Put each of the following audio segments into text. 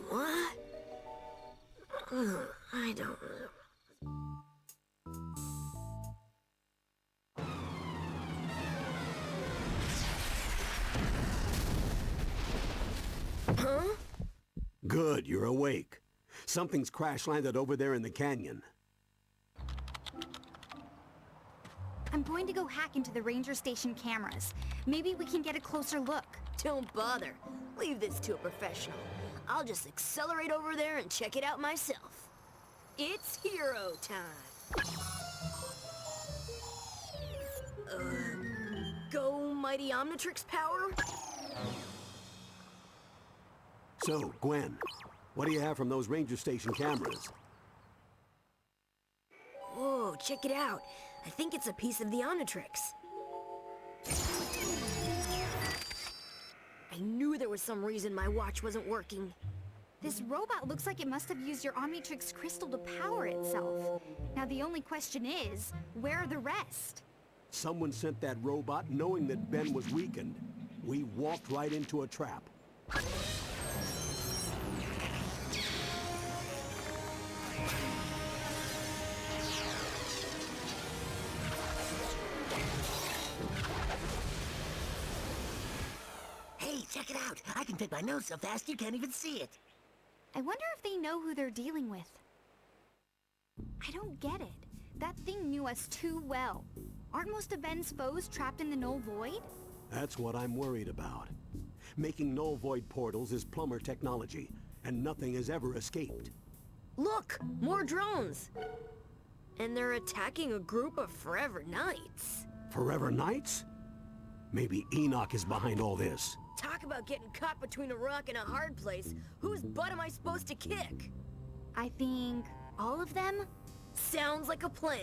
What? I don't know. Huh? Good, you're awake. Something's crash-landed over there in the canyon. I'm going to go hack into the ranger station cameras. Maybe we can get a closer look. Don't bother. Leave this to a professional. I'll just accelerate over there and check it out myself. It's hero time. Go mighty Omnitrix power? So, Gwen, what do you have from those ranger station cameras? Whoa, check it out. I think it's a piece of the Omnitrix. I knew there was some reason my watch wasn't working. This robot looks like it must have used your Omnitrix crystal to power itself. Now the only question is, where are the rest? Someone sent that robot knowing that Ben was weakened. We walked right into a trap. Hey, check it out! I can pick my nose so fast you can't even see it. I wonder if they know who they're dealing with. I don't get it. That thing knew us too well. Aren't most of Ben's foes trapped in the null void? That's what I'm worried about. Making null void portals is plumber technology, and nothing has ever escaped. Look! More drones! And they're attacking a group of Forever Knights. Forever Knights? Maybe Enoch is behind all this. Talk about getting caught between a rock and a hard place. Whose butt am I supposed to kick? I think all of them? Sounds like a plan.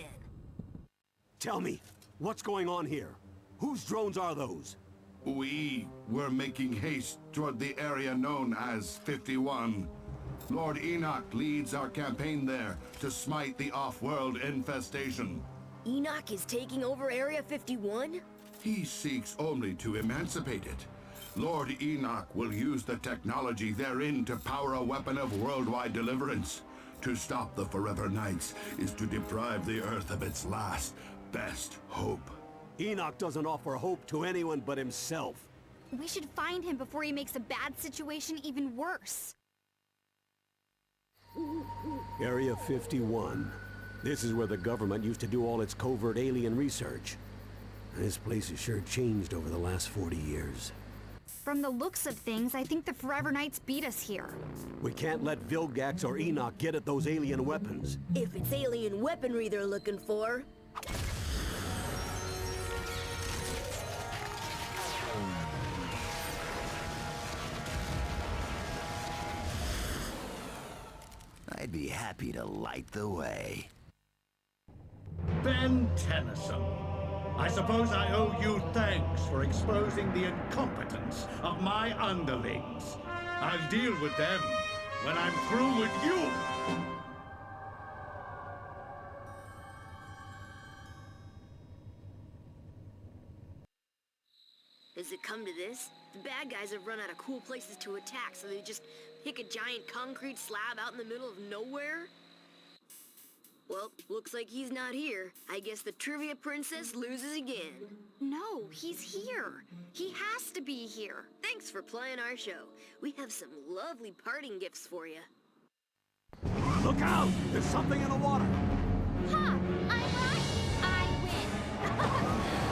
Tell me, what's going on here? Whose drones are those? We were making haste toward the area known as 51. Lord Enoch leads our campaign there to smite the off-world infestation. Enoch is taking over Area 51? He seeks only to emancipate it. Lord Enoch will use the technology therein to power a weapon of worldwide deliverance. To stop the Forever Knights is to deprive the Earth of its last, best hope. Enoch doesn't offer hope to anyone but himself. We should find him before he makes a bad situation even worse. Area 51. This is where the government used to do all its covert alien research. This place has sure changed over the last 40 years. From the looks of things, I think the Forever Knights beat us here. We can't let Vilgax or Enoch get at those alien weapons. If it's alien weaponry they're looking for. I'd be happy to light the way. Ben Tennyson, I suppose I owe you thanks for exposing the incompetence of my underlings. I'll deal with them when I'm through with you. Does it come to this? The bad guys have run out of cool places to attack, so they just pick a giant concrete slab out in the middle of nowhere? Well, looks like he's not here. I guess the trivia princess loses again. No, he's here. He has to be here. Thanks for playing our show. We have some lovely parting gifts for you. Look out! There's something in the water! Ha! I'm right! I win!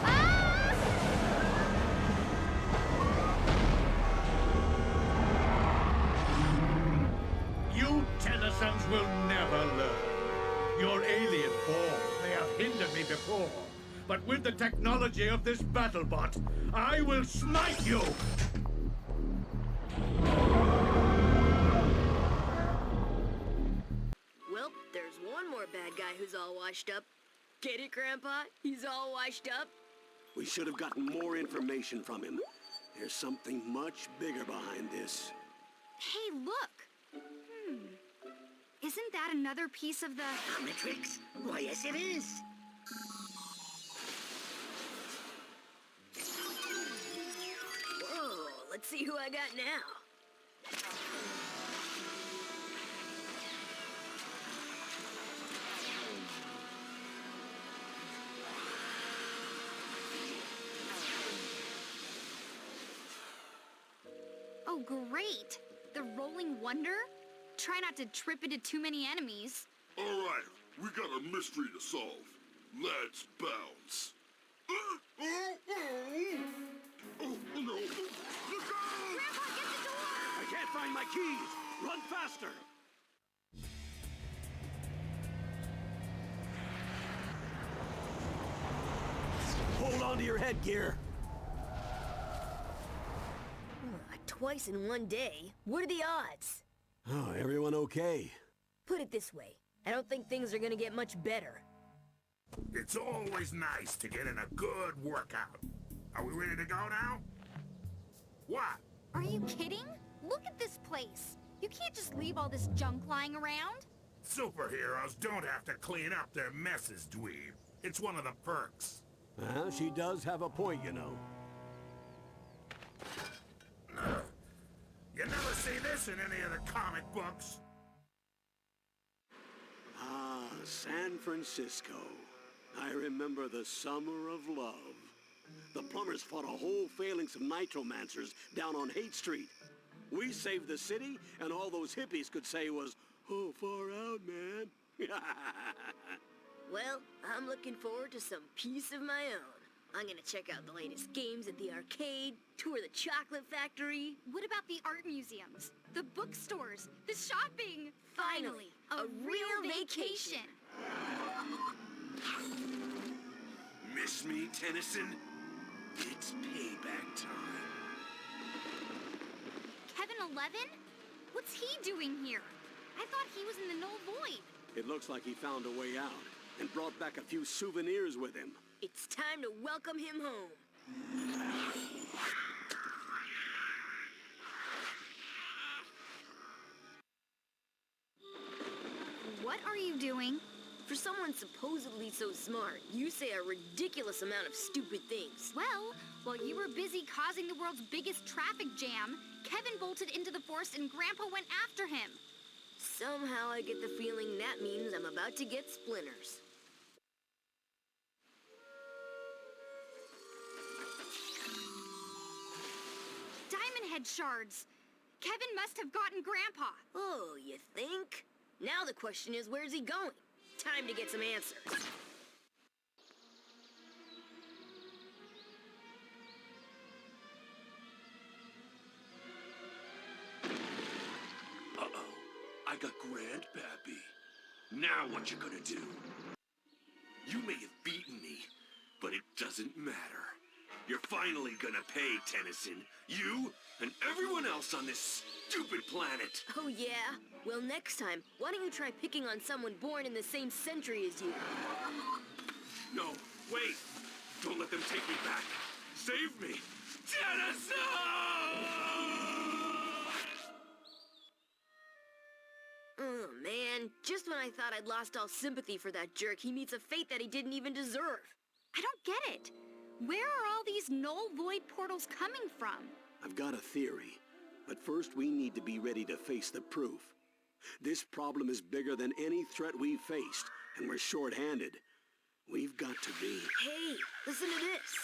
Ah! You Tennysons will never learn. Your alien form may have hindered me before, but with the technology of this BattleBot, I will smite you! Well, there's one more bad guy who's all washed up. Get it, Grandpa? He's all washed up? We should have gotten more information from him. There's something much bigger behind this. Hey, look! Isn't that another piece of the... Omnitrix? Why, yes it is. Whoa, let's see who I got now. Oh, great! The Rolling Wonder? Try not to trip into too many enemies. All right, we got a mystery to solve. Let's bounce. Oh, no. Look out! Grandpa, get the door! I can't find my keys! Run faster! Hold on to your headgear! Twice in one day? What are the odds? Oh, everyone okay? Put it this way, I don't think things are gonna get much better. It's always nice to get in a good workout. Are we ready to go now? What? Are you kidding? Look at this place. You can't just leave all this junk lying around. Superheroes don't have to clean up their messes, dweeb. It's one of the perks. Well, she does have a point, you know. You never see this in any of the comic books. Ah, San Francisco. I remember the summer of love. The plumbers fought a whole phalanx of nitromancers down on Haight Street. We saved the city, and all those hippies could say was, "Oh, far out, man." Well, I'm looking forward to some peace of my own. I'm gonna check out the latest games at the arcade, tour the chocolate factory. What about the art museums, the bookstores, the shopping? Finally, a real vacation. Miss me, Tennyson? It's payback time. Kevin 11? What's he doing here? I thought he was in the Null Void. It looks like he found a way out and brought back a few souvenirs with him. It's time to welcome him home. What are you doing? For someone supposedly so smart, you say a ridiculous amount of stupid things. Well, while you were busy causing the world's biggest traffic jam, Kevin bolted into the forest and Grandpa went after him. Somehow I get the feeling that means I'm about to get splinters. Diamond Head shards. Kevin must have gotten Grandpa. Oh, you think? Now the question is, where's he going? Time to get some answers. Uh-oh. I got Grandpappy. Now what you gonna do? You may have beaten me, but it doesn't matter. You're finally gonna pay, Tennyson. You and everyone else on this stupid planet. Oh, yeah? Well, next time, why don't you try picking on someone born in the same century as you? No, wait. Don't let them take me back. Save me. Tennyson! Oh, man. Just when I thought I'd lost all sympathy for that jerk, he meets a fate that he didn't even deserve. I don't get it. Where are all these Null Void portals coming from? I've got a theory, but first we need to be ready to face the proof. This problem is bigger than any threat we've faced, and we're short-handed. We've got to be... Hey, listen to this.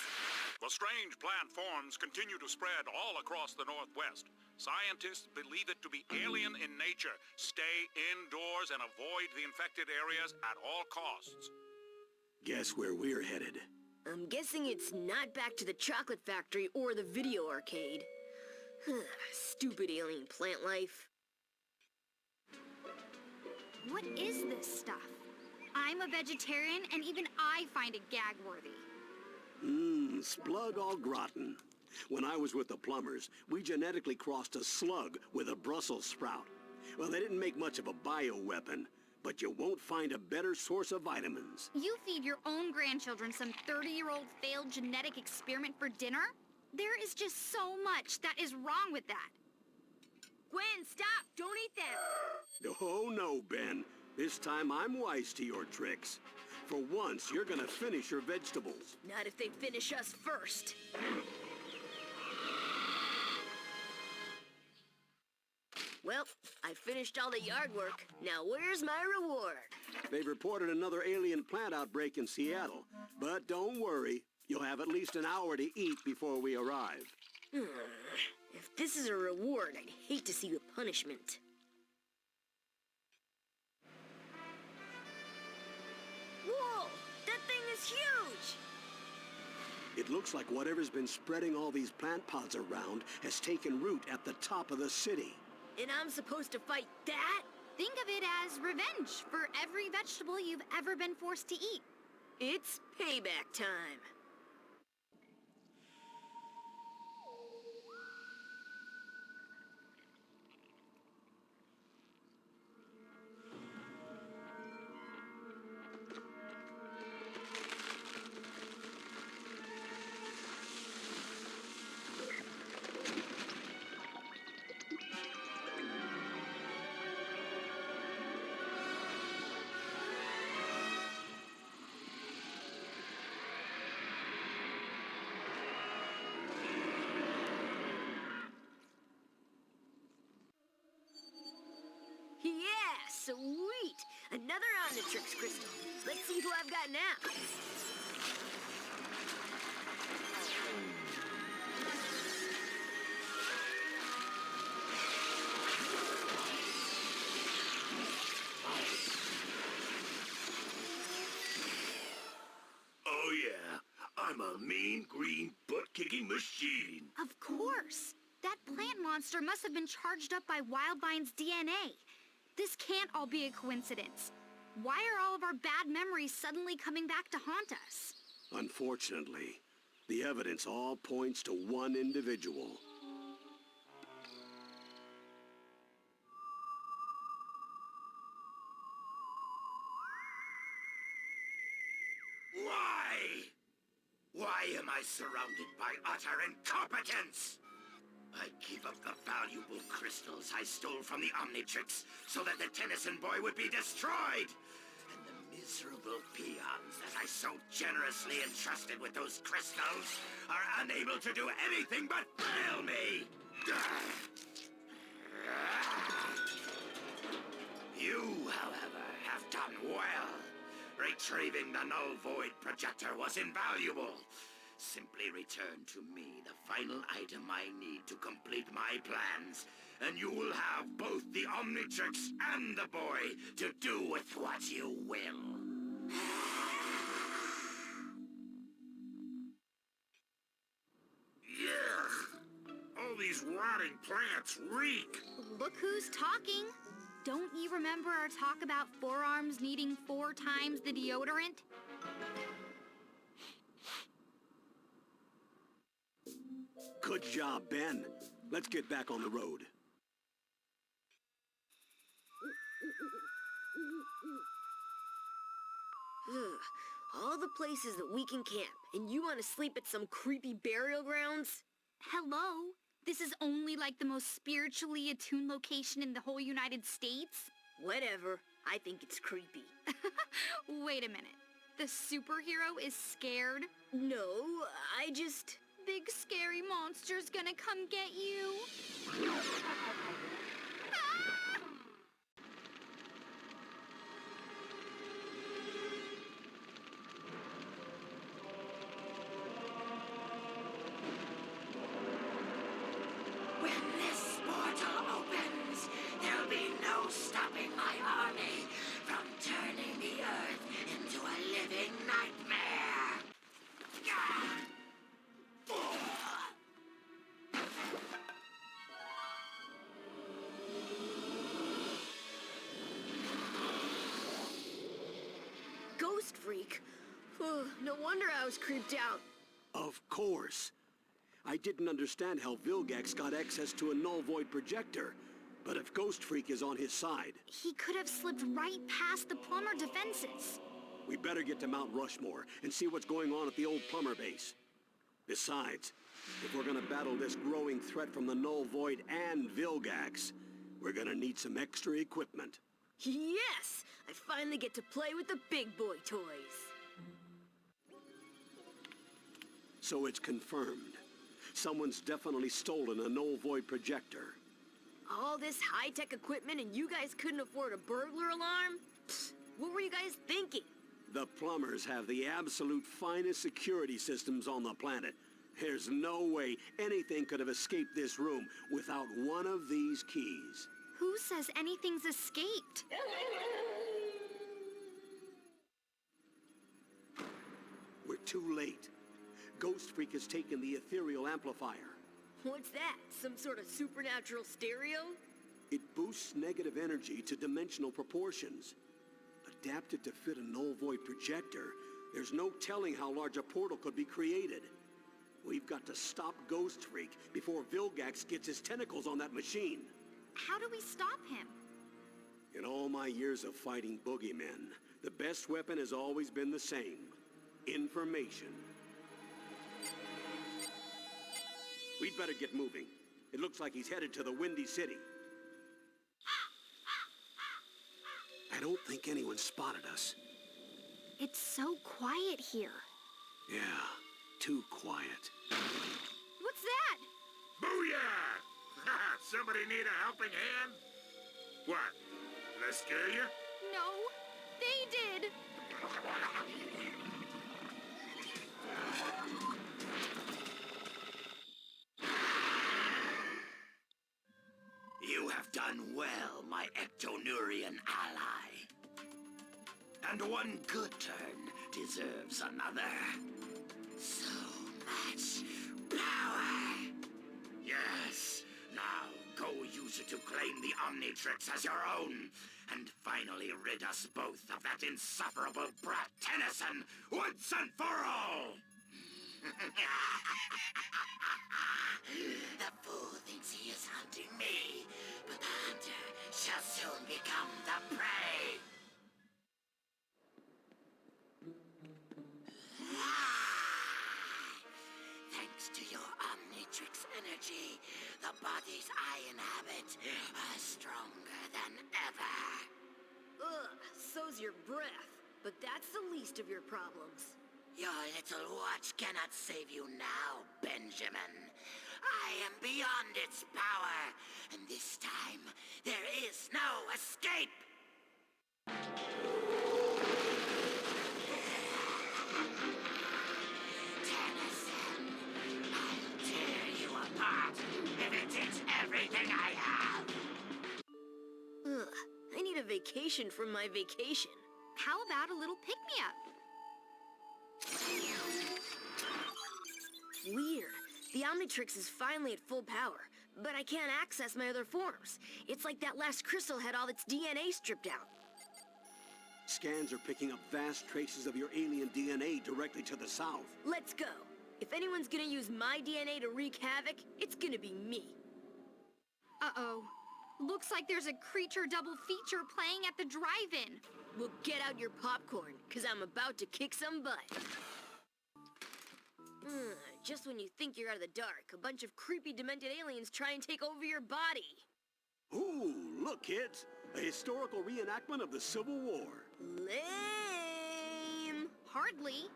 The strange plant forms continue to spread all across the Northwest. Scientists believe it to be alien in nature. Stay indoors and avoid the infected areas at all costs. Guess where we're headed. I'm guessing it's not back to the chocolate factory or the video arcade. Stupid alien plant life. What is this stuff? I'm a vegetarian, and even I find it gag-worthy. Splug au gratin. When I was with the plumbers, we genetically crossed a slug with a Brussels sprout. Well, they didn't make much of a bioweapon, but you won't find a better source of vitamins. You feed your own grandchildren some 30-year-old failed genetic experiment for dinner? There is just so much that is wrong with that. Gwen, stop! Don't eat them! Oh, no, Ben. This time I'm wise to your tricks. For once, you're gonna finish your vegetables. Not if they finish us first. Well, I finished all the yard work. Now where's my reward? They've reported another alien plant outbreak in Seattle. But don't worry. You'll have at least an hour to eat before we arrive. If this is a reward, I'd hate to see the punishment. Whoa! That thing is huge! It looks like whatever's been spreading all these plant pods around has taken root at the top of the city. And I'm supposed to fight that? Think of it as revenge for every vegetable you've ever been forced to eat. It's payback time. Yeah, sweet! Another Omnitrix crystal. Let's see who I've got now. Oh yeah, I'm a mean green butt-kicking machine. Of course! That plant monster must have been charged up by Wildvine's DNA. This can't all be a coincidence. Why are all of our bad memories suddenly coming back to haunt us? Unfortunately, the evidence all points to one individual. Why? Why am I surrounded by utter incompetence? I gave up the valuable crystals I stole from the Omnitrix so that the Tennyson boy would be destroyed. And the miserable peons that I so generously entrusted with those crystals are unable to do anything but fail me. You, however, have done well. Retrieving the null void projector was invaluable. Simply return to me the final item I need to complete my plans, and you will have both the Omnitrix and the boy to do with what you will. Yeah, all these rotting plants reek. Look who's talking. Don't you remember our talk about forearms needing 4 times the deodorant? Good job, Ben. Let's get back on the road. All the places that we can camp, and you want to sleep at some creepy burial grounds? Hello? This is only like the most spiritually attuned location in the whole United States? Whatever. I think it's creepy. Wait a minute. The superhero is scared? No, I just... Big scary monster's gonna come get you. Ah! When this portal opens, there'll be no stopping my army from turning the Earth into a living nightmare. Ghost freak? No wonder I was creeped out. Of course. I didn't understand how Vilgax got access to a null void projector. But if Ghost Freak is on his side... He could have slipped right past the plumber defenses. We better get to Mount Rushmore and see what's going on at the old plumber base. Besides, if we're gonna battle this growing threat from the Null Void and Vilgax, we're gonna need some extra equipment. Yes! I finally get to play with the big boy toys. So it's confirmed. Someone's definitely stolen a Null Void projector. All this high-tech equipment and you guys couldn't afford a burglar alarm? Psst, what were you guys thinking? The plumbers have the absolute finest security systems on the planet. There's no way anything could have escaped this room without one of these keys. Who says anything's escaped? We're too late. Ghost Freak has taken the ethereal amplifier. What's that? Some sort of supernatural stereo? It boosts negative energy to dimensional proportions. Adapted to fit a Null Void projector, there's no telling how large a portal could be created. We've got to stop Ghost Freak before Vilgax gets his tentacles on that machine. How do we stop him? In all my years of fighting boogeymen, the best weapon has always been the same: information. We'd better get moving. It looks like he's headed to the Windy City. I don't think anyone spotted us. It's so quiet here. Yeah, too quiet. What's that? Booyah! Somebody need a helping hand? What? Did I scare you? No, they did. You have done well, my Ectonurian ally. And one good turn deserves another. So much power! Yes, now go use it to claim the Omnitrix as your own, and finally rid us both of that insufferable brat Tennyson once and for all! The fool thinks he is hunting me, but the hunter shall soon become the prey. Thanks to your Omnitrix energy, the bodies I inhabit are stronger than ever. Ugh, so's your breath. But that's the least of your problems. Your little watch cannot save you now, Benjamin. I am beyond its power, and this time there is no escape! Tennyson, I'll tear you apart if it takes everything I have! Ugh, I need a vacation from my vacation. How about a little pick-me-up? Weird. The Omnitrix is finally at full power, but I can't access my other forms. It's like that last crystal had all its DNA stripped out. Scans are picking up vast traces of your alien DNA directly to the south. Let's go. If anyone's gonna use my DNA to wreak havoc, it's gonna be me. Uh-oh. Looks like there's a creature double feature playing at the drive-in. Well, get out your popcorn, because I'm about to kick some butt. Just when you think you're out of the dark, a bunch of creepy, demented aliens try and take over your body. Ooh, look, kids. A historical reenactment of the Civil War. Lame. Hardly.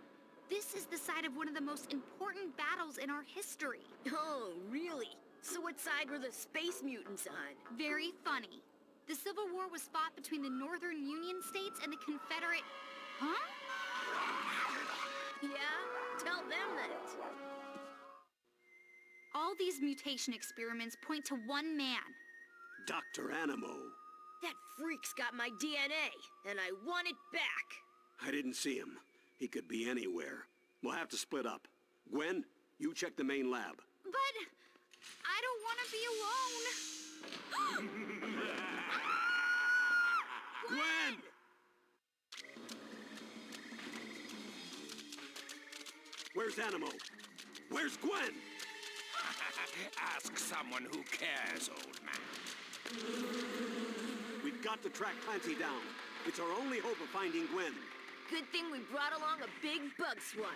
This is the site of one of the most important battles in our history. Oh, really? So what side were the space mutants on? Very funny. The Civil War was fought between the Northern Union states and the Confederate... Huh? Yeah? Tell them that. All these mutation experiments point to one man. Dr. Animo. That freak's got my DNA, and I want it back. I didn't see him. He could be anywhere. We'll have to split up. Gwen, you check the main lab. But I don't want to be alone. Gwen! Where's Animo? Where's Gwen? Ask someone who cares, old man. We've got to track Clancy down. It's our only hope of finding Gwen. Good thing we brought along a big bug swatter.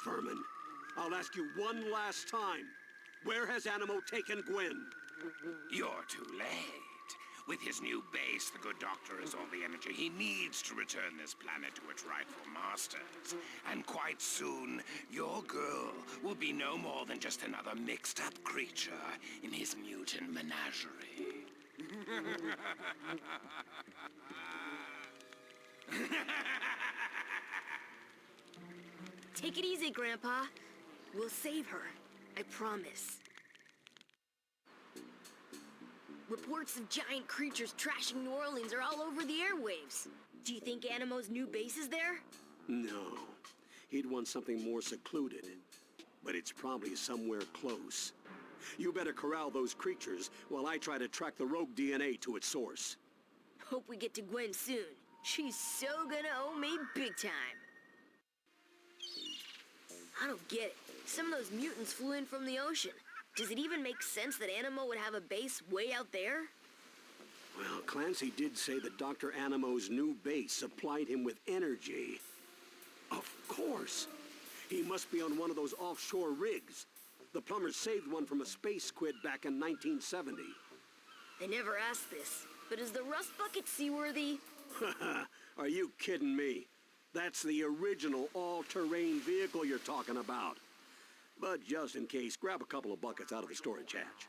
vermin. I'll ask you one last time. Where has Animo taken Gwen? You're too late. With his new base, the good doctor has all the energy he needs to return this planet to its rightful masters. And quite soon, your girl will be no more than just another mixed-up creature in his mutant menagerie. Take it easy, Grandpa. We'll save her. I promise. Reports of giant creatures trashing New Orleans are all over the airwaves. Do you think Animo's new base is there? No. He'd want something more secluded. But it's probably somewhere close. You better corral those creatures while I try to track the rogue DNA to its source. Hope we get to Gwen soon. She's so gonna owe me big time. I don't get it. Some of those mutants flew in from the ocean. Does it even make sense that Animo would have a base way out there? Well, Clancy did say that Dr. Animo's new base supplied him with energy. Of course. He must be on one of those offshore rigs. The plumbers saved one from a space squid back in 1970. I never asked this, but is the rust bucket seaworthy? Are you kidding me? That's the original all-terrain vehicle you're talking about. But just in case, grab a couple of buckets out of the storage hatch.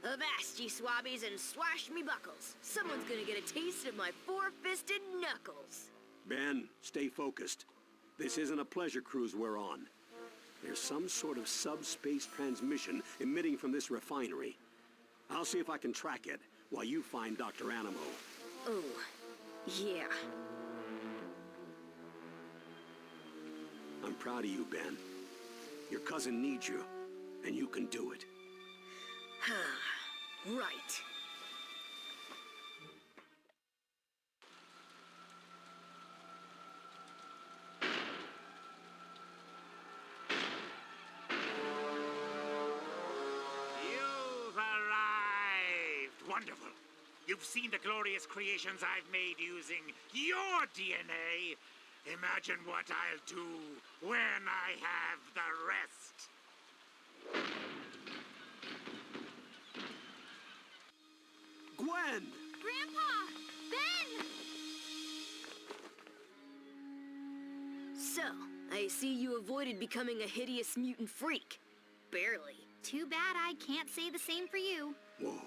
Avast, ye swabbies, and swash me buckles. Someone's gonna get a taste of my four-fisted knuckles. Ben, stay focused. This isn't a pleasure cruise we're on. There's some sort of subspace transmission emitting from this refinery. I'll see if I can track it while you find Dr. Animo. Oh, yeah. I'm proud of you, Ben. Your cousin needs you, and you can do it. Right. You've arrived! Wonderful! You've seen the glorious creations I've made using your DNA. Imagine what I'll do when I have the rest. Gwen! Grandpa! Ben! So, I see you avoided becoming a hideous mutant freak. Barely. Too bad I can't say the same for you. Whoa.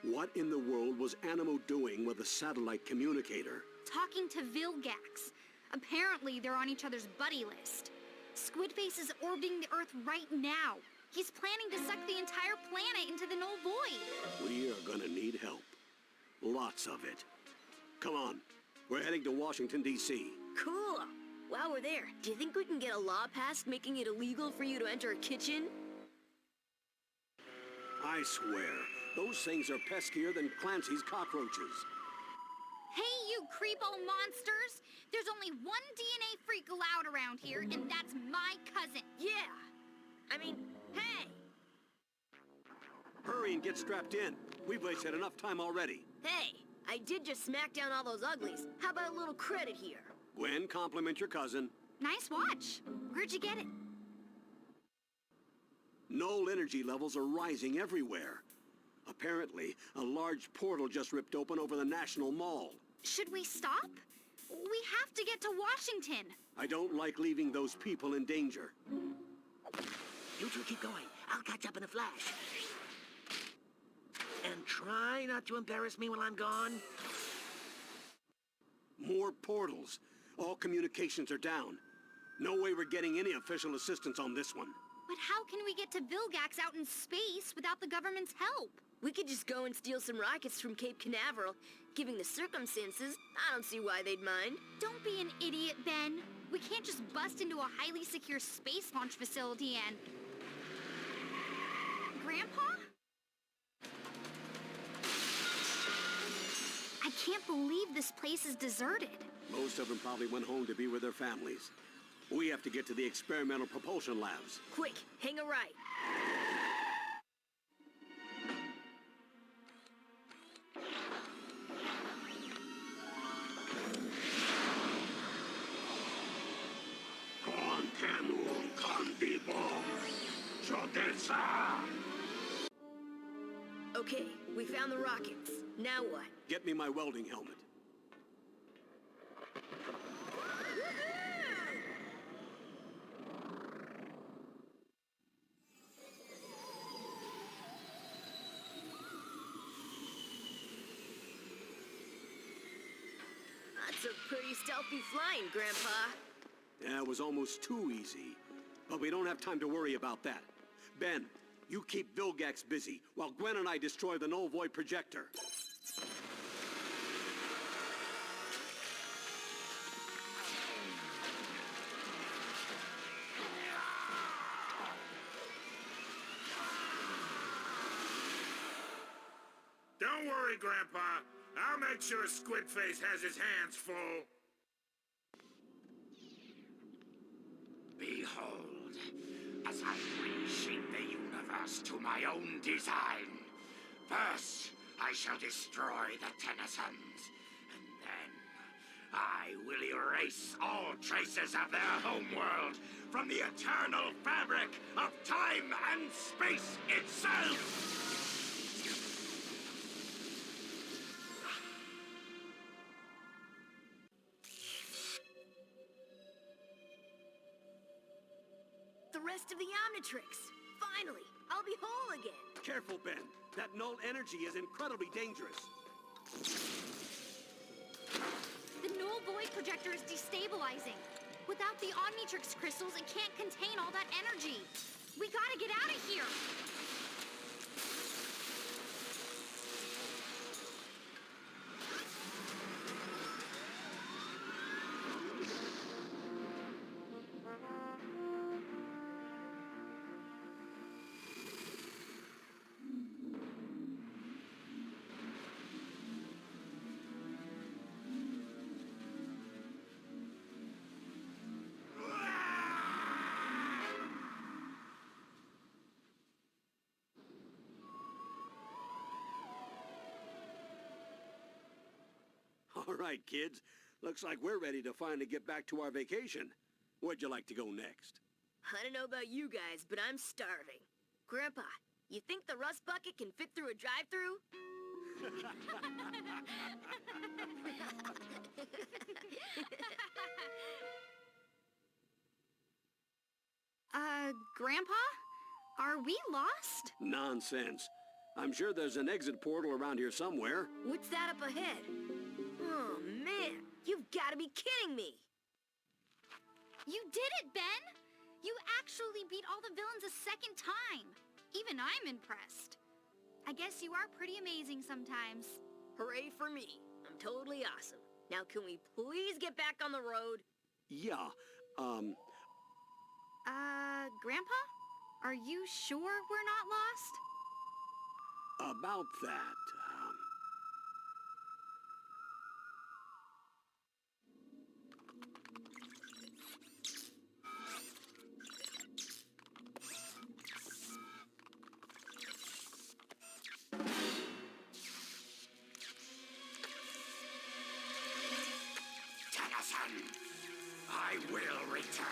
What in the world was Animo doing with a satellite communicator? Talking to Vilgax. Apparently, they're on each other's buddy list. Squidface is orbiting the Earth right now. He's planning to suck the entire planet into the null void. We are gonna need help. Lots of it. Come on. We're heading to Washington, D.C. Cool. While we're there, do you think we can get a law passed making it illegal for you to enter a kitchen? I swear, those things are peskier than Clancy's cockroaches. Hey, you creepo monsters! There's only one DNA freak allowed around here, and that's my cousin. Yeah. I mean, hey! Hurry and get strapped in. We've wasted enough time already. Hey, I did just smack down all those uglies. How about a little credit here? Gwen, compliment your cousin. Nice watch. Where'd you get it? Null energy levels are rising everywhere. Apparently, a large portal just ripped open over the National Mall. Should we stop? We have to get to Washington. I don't like leaving those people in danger. You two keep going. I'll catch up in a flash. And try not to embarrass me while I'm gone. More portals. All communications are down. No way we're getting any official assistance on this one. But how can we get to Vilgax out in space without the government's help? We could just go and steal some rockets from Cape Canaveral. Given the circumstances, I don't see why they'd mind. Don't be an idiot, Ben. We can't just bust into a highly secure space launch facility and... Grandpa? I can't believe this place is deserted. Most of them probably went home to be with their families. We have to get to the experimental propulsion labs. Quick, hang a right. Okay, we found the rockets. Now what? Get me my welding helmet. That's a pretty stealthy flying, Grandpa. Yeah, it was almost too easy. But we don't have time to worry about that. Ben, you keep Vilgax busy while Gwen and I destroy the null void projector. Don't worry, Grandpa. I'll make sure Squidface has his hands full. Behold, as I reshape the universe to my own design. First, I shall destroy the Tennysons, and then I will erase all traces of their homeworld from the eternal fabric of time and space itself! The rest of the Omnitrix. Finally, I'll be whole again. Careful, Ben. That null energy is incredibly dangerous. The null void projector is destabilizing. Without the Omnitrix crystals, it can't contain all that energy. We gotta get out of here! All right, kids. Looks like we're ready to finally get back to our vacation. Where'd you like to go next? I don't know about you guys, but I'm starving. Grandpa, you think the rust bucket can fit through a drive-thru? Grandpa? Are we lost? Nonsense. I'm sure there's an exit portal around here somewhere. What's that up ahead? Oh, man. You've got to be kidding me. You did it, Ben! You actually beat all the villains a second time. Even I'm impressed. I guess you are pretty amazing sometimes. Hooray for me. I'm totally awesome. Now can we please get back on the road? Yeah, Grandpa? Are you sure we're not lost? about that, Tennyson, I will return.